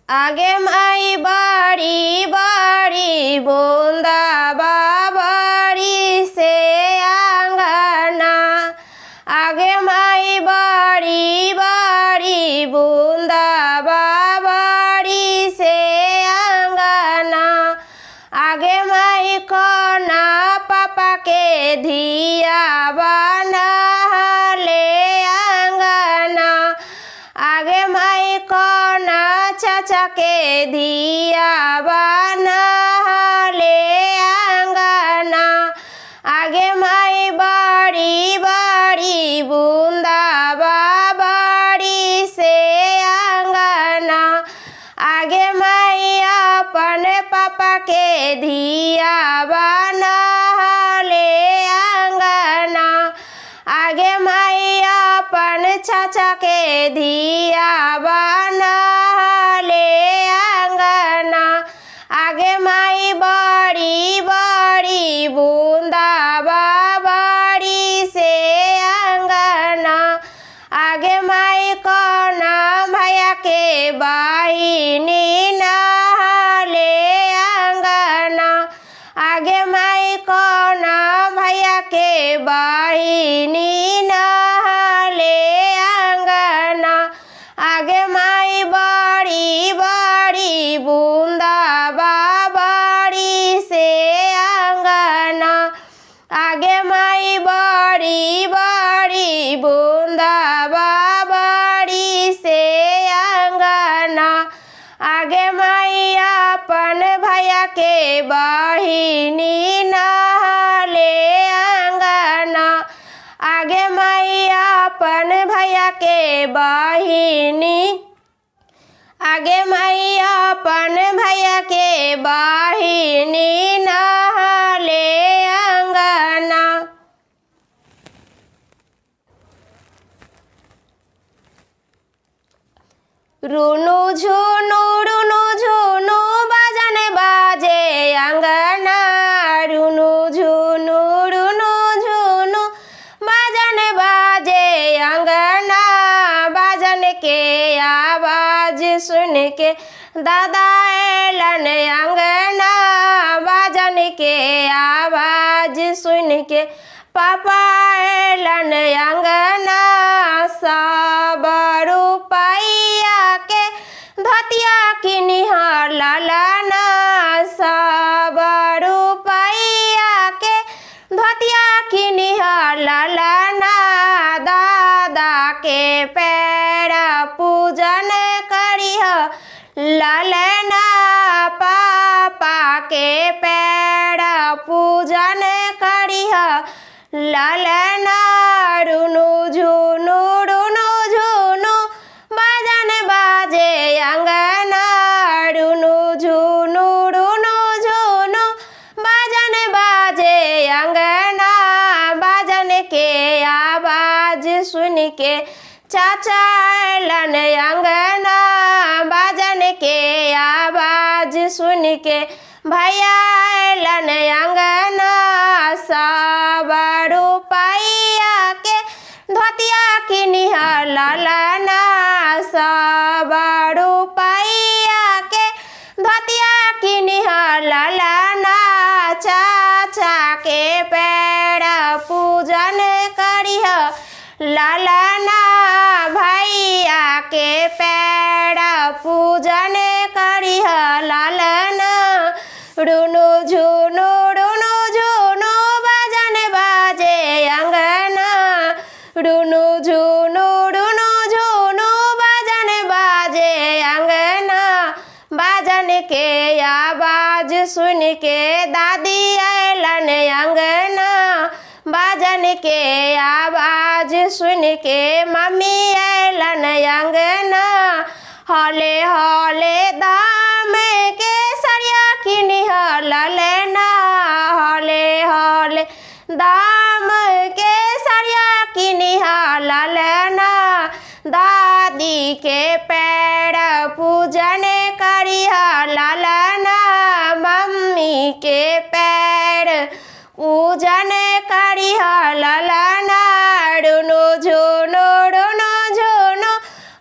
आगे माई बड़ी बड़ी बूंदा बाबरी से आंगना। आगे माई बड़ी बड़ी बूंदा बाबरी से आंगना। आगे माई कोना पापा के धिया बना ले आंगना। आगे माई कोना चाचा के धिया बना ले आंगना। आगे माई बड़ी बड़ी बूंदा बाबरी से आंगना। आगे माई अपन पापा के धिया बना ले आंगना। आगे माई अपन चाचा के धिया बना ले आंगना। आगे माई बड़ी बड़ी बूंदा बाबरी से आंगना। आगे माई कोना भैया के बहिनी नहाले आंगना। आगे माई कोना भैया के बहिनी नहाले आंगना। आगे माई बड़ी बड़ी बूंदा बाबरी से आंगना। आगे माई बड़ी बड़ी बूंदा बाबरी से आंगना। आगे माई अपन भैया के बहिनी नहाले आंगना। आगे माई अपन भैया के बहिनी। आगे माई अपन भैया के बहिनी नहाले आंगना। रुनु झुनु बाजन बाजे अंगना। रुनु झुनु बाजन बाजे अंगना। बाजन के आवाज सुन के दादा एलन अंगना। बाजन के आवाज सुन के पापा एलन अंगना। सब रुपैया के धोतिया किनिहा लालाना। सब रुपैया के धोतिया किनिहा लालाना। दादा के पैर पूजन करिह लालना। पापा के पैर पूजन करिह लालना। रुनु झुनु बाजन बाजे अंगना। रुनु झुनु बाजन बाजे अंगना। बाजन के आवाज सुन के चाचा एलन अंगना। बाजन के आवाज सुन के भैया एलन अंगना। सब रुपैया के धोतिया किनिहा लालना। सब रुपैया के धोतिया किनिहा लालना। चाचा के पैर पूजन करिह लालना। भैया के पैर पूजन करिह लालना। रुनु झुनु बाजन बाजे अंगना। रुनु झुनु बाजन बाजे अंगना। बाजन के आवाज सुन के दादी एलन अंगना। बाजन के आवाज सुन के मम्मी एलन अंगना। हौले हौले दाम के सरिया किनिह लालना। हौले हौले दाम के सरिया किनिह लालना। दादी के पैर पूजन करिह लालना। मम्मी के पैर पूजन करिह लालना। रुनु झुनु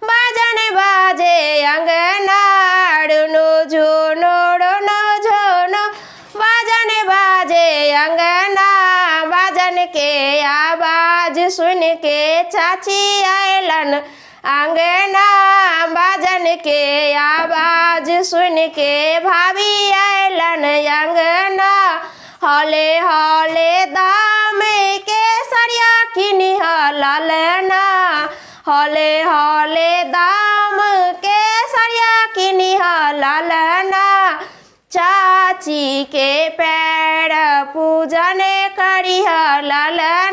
बाजन बाजे अंगना। चाची आयलन अंगना बाजन के आवाज सुन के भाभी आयलन अंगना हौले हौले दाम के सरिया किनी ललना हौले हौले दाम के सरिया किनी ललना चाची के पैर पूजन करिह ललना